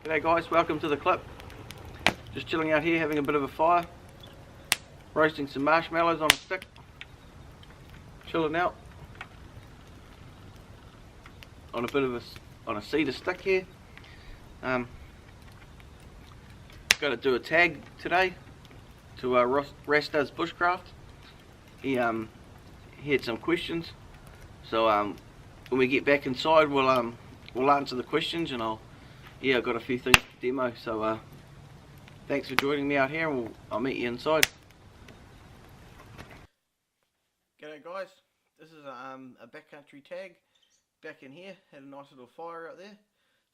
G'day guys, welcome to the clip. Just chilling out here having a bit of a fire, roasting some marshmallows on a stick, chilling out on a cedar stick here. Going to do a tag today to Ras Does Bushcraft. He had some questions, so when we get back inside we'll answer the questions, and I've got a few things to demo, so thanks for joining me out here, and I'll meet you inside. G'day guys, this is a backcountry tag back in here. Had a nice little fire out there.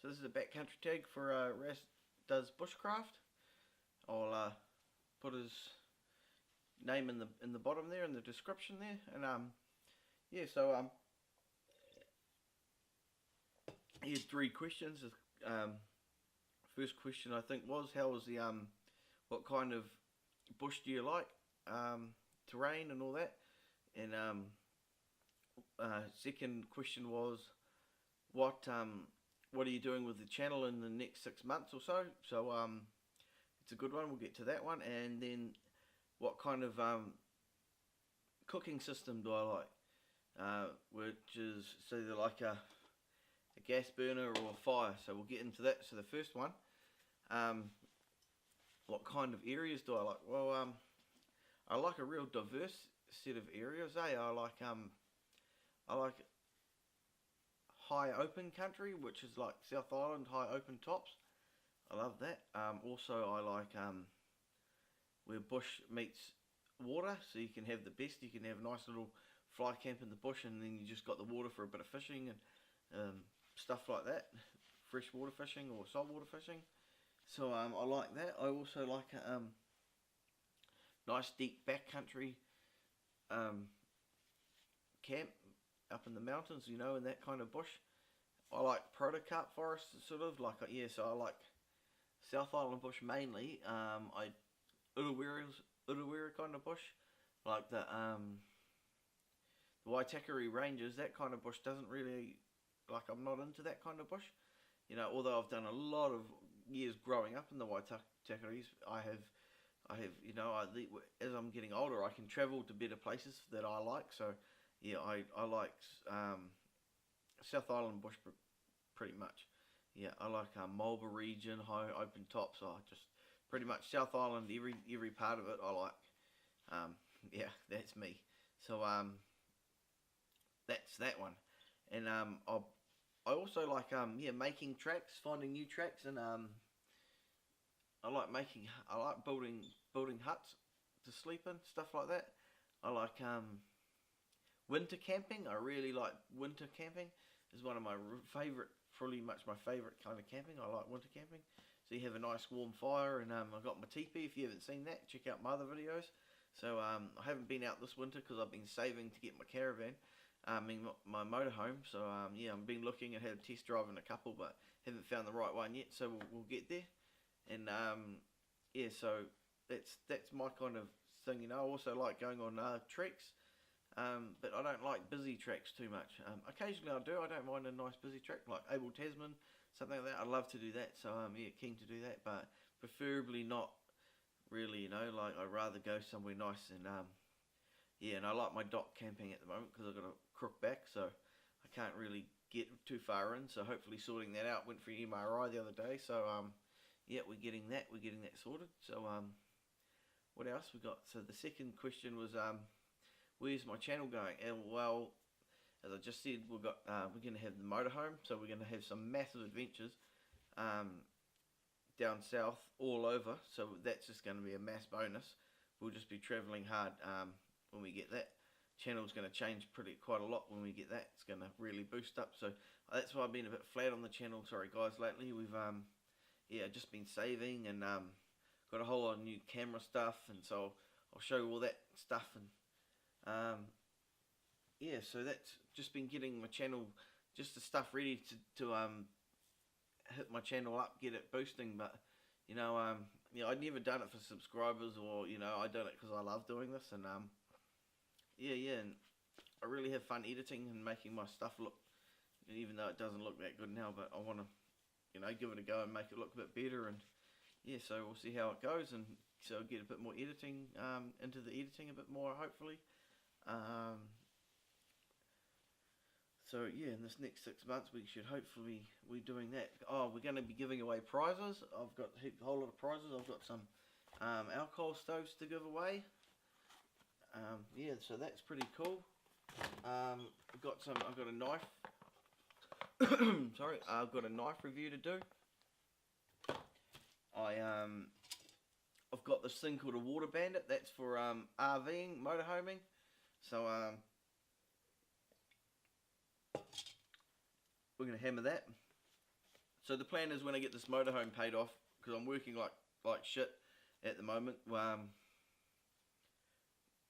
So this is a backcountry tag for Ras Does Bushcraft. I'll put his name in the bottom there, in the description there, and yeah, so here's 3 questions. First question I think was, how was the what kind of bush do you like, terrain and all that, and second question was, what are you doing with the channel in the next 6 months or so? So it's a good one, we'll get to that one. And then what kind of cooking system do I like, which is either like a gas burner or a fire, so we'll get into that. So the first one, what kind of areas do I like? Well, I like a real diverse set of areas. I like high open country, which is like South Island, high open tops. I love that. Also I like where bush meets water, so you can have the best. You can have a nice little fly camp in the bush, and then you just got the water for a bit of fishing and stuff like that, freshwater fishing or saltwater fishing. So I like that. I also like a nice deep backcountry camp up in the mountains, you know, in that kind of bush. I like protocarp forest, sort of like, yeah, so I like South Island bush mainly. Urewera kind of bush, like the Waitakere Ranges, that kind of bush doesn't really, like, I'm not into that kind of bush, you know. Although I've done a lot of years growing up in the Waitakeres, I have, you know, as I'm getting older, I can travel to better places that I like. So yeah, I like South Island bush pretty much. Yeah, I like Marlborough region, high open tops. I just pretty much South Island, every part of it I like. Yeah, that's me. So that's that one. And I also like yeah, making tracks, finding new tracks, and I like building huts to sleep in, stuff like that. I like winter camping. I really like winter camping. Is one of my probably much my favourite kind of camping. I like winter camping. So you have a nice warm fire, and I've got my teepee. If you haven't seen that, check out my other videos. So I haven't been out this winter because I've been saving to get my caravan, my motorhome. So yeah, I've been looking and had a test drive in a couple, but haven't found the right one yet. So we'll get there. And yeah, so that's my kind of thing, you know. I also like going on treks, but I don't like busy treks too much. Occasionally I do. I don't mind a nice busy trek like Abel Tasman, something like that. I love to do that. So yeah, keen to do that, but preferably not really, you know. Like, I'd rather go somewhere nice. And yeah, and I like my dock camping at the moment because I've got a crook back, so I can't really get too far in. So hopefully sorting that out. Went for an MRI the other day, so yeah, we're getting that sorted. So what else we got? So the second question was, where's my channel going? And well, as I just said, we're going to have the motorhome, so we're going to have some massive adventures down south, all over. So that's just going to be a mass bonus. We'll just be travelling hard when we get that. Channel's going to change quite a lot when we get that. It's going to really boost up. So that's why I've been a bit flat on the channel. Sorry guys, lately we've yeah, just been saving, and got a whole lot of new camera stuff, and so I'll show you all that stuff. And yeah, so that's just been getting my channel, just the stuff ready to hit my channel up, get it boosting. But you know, I'd never done it for subscribers, or you know, I done it because I love doing this. And yeah, and I really have fun editing and making my stuff look, even though it doesn't look that good now, but I want to you know, give it a go and make it look a bit better. And yeah, so we'll see how it goes, and so I'll get a bit more editing, into the editing a bit more, hopefully. So yeah, in this next 6 months we should hopefully be doing that. Oh, we're going to be giving away prizes. I've got a whole lot of prizes. I've got some alcohol stoves to give away. Yeah, so that's pretty cool. I've got a knife. Sorry, I've got a knife review to do. I've got this thing called a water bandit. That's for RVing, motorhoming. So we're gonna hammer that. So the plan is when I get this motorhome paid off, because I'm working like shit at the moment.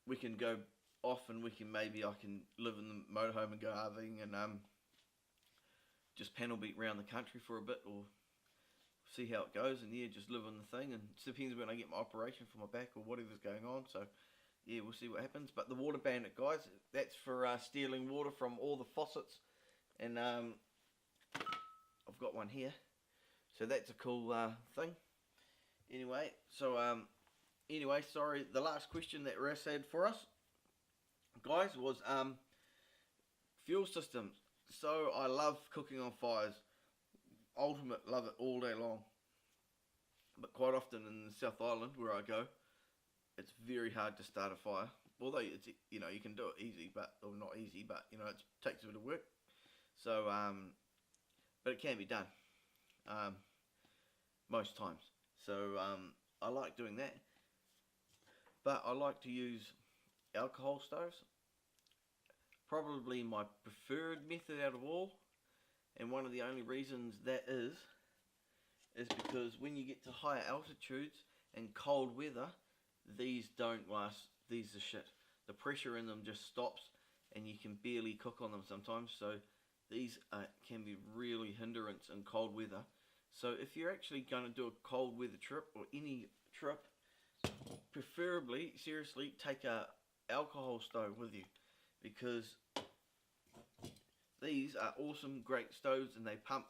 We can go off and maybe I can live in the motorhome and go RVing and just panel beat around the country for a bit, or see how it goes, and yeah, just live on the thing, and it depends when I get my operation for my back or whatever's going on. So yeah, we'll see what happens. But the water bandit, guys, that's for stealing water from all the faucets, and I've got one here, so that's a cool thing. Anyway, so sorry, the last question that Ras had for us, guys, was fuel systems. So I love cooking on fires. Ultimate, love it all day long. But quite often in the South Island where I go, it's very hard to start a fire. Although it's, you know, you can do it easy, or not easy, but you know, it takes a bit of work. So but it can be done most times. So I like doing that. But I like to use alcohol stoves. Probably my preferred method out of all, and one of the only reasons that is because when you get to higher altitudes and cold weather, these don't last. These are shit. The pressure in them just stops, and you can barely cook on them sometimes. So these can be really hindrance in cold weather. So if you're actually going to do a cold weather trip, or any trip, preferably, seriously, take a alcohol stove with you, because these are awesome, great stoves, and they pump,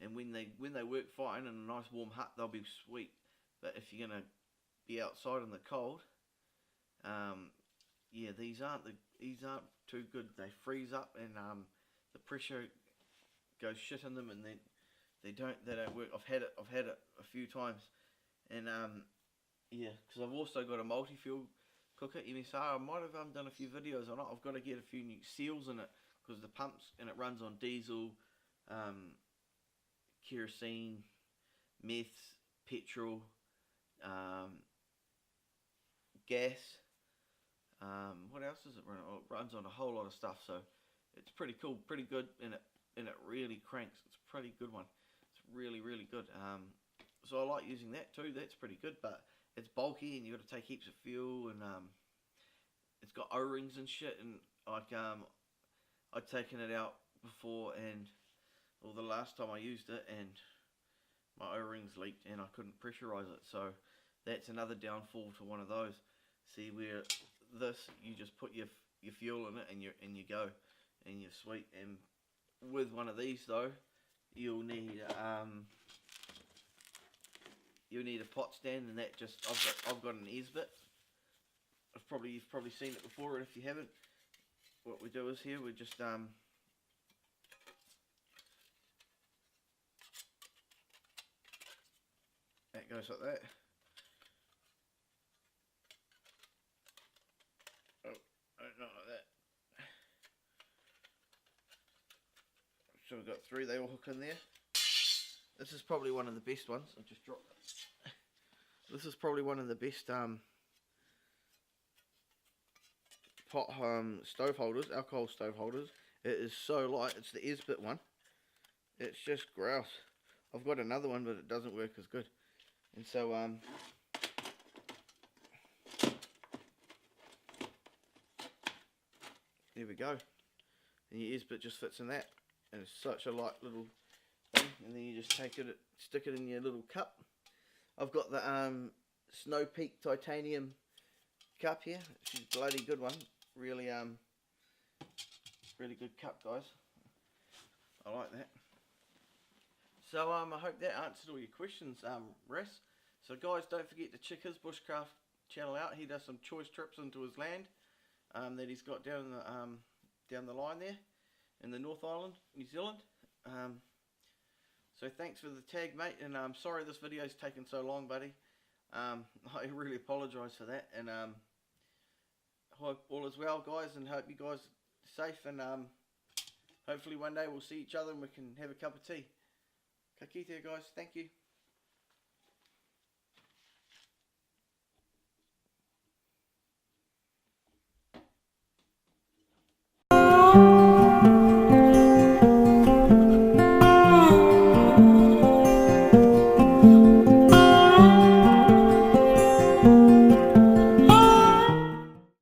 and when they work fine in a nice warm hut, they'll be sweet. But if you're gonna be outside in the cold, yeah, these aren't too good. They freeze up, and the pressure goes shit in them, and they don't work. I've had it a few times, and yeah, because I've also got a Multifuel cooker, MSR. I might have done a few videos on it. I've got to get a few new seals in it, because the pumps, and it runs on diesel, kerosene, meth, petrol, gas. What else does it run on? It runs on a whole lot of stuff. So it's pretty cool, pretty good, and it really cranks. It's a pretty good one. It's really, really good. So I like using that too. That's pretty good, but it's bulky, and you got to take heaps of fuel, and it's got O-rings and shit, and like I'd taken it out before, the last time I used it, and my O-rings leaked, and I couldn't pressurize it. So that's another downfall to one of those. See, where this, you just put your fuel in it, and you go, and you're sweet. And with one of these though, you'll need a pot stand, and that just I've got an Esbit. You've probably seen it before, and if you haven't, what we do is here we just that goes like that. Oh, not like that. So we've got three. They all hook in there. This is probably one of the best ones. I just dropped it. This is probably one of the best stove holders, alcohol stove holders. It is so light. It's the Esbit one. It's just grouse. I've got another one, but it doesn't work as good. And so there we go. And your Esbit just fits in that, and it's such a light little thing. And then you just take it, stick it in your little cup. I've got the Snow Peak titanium cup here. It's a bloody good one. Really really good cup, guys. I like that. So I hope that answered all your questions, Ras. So guys, don't forget to check his bushcraft channel out. He does some choice trips into his land that he's got down the line there in the North Island, New Zealand. So thanks for the tag, mate, and I'm sorry this video's taken so long, buddy. I really apologise for that, and hope all is well, guys, and hope you guys are safe, and hopefully one day we'll see each other and we can have a cup of tea. Ka kite, guys. Thank you.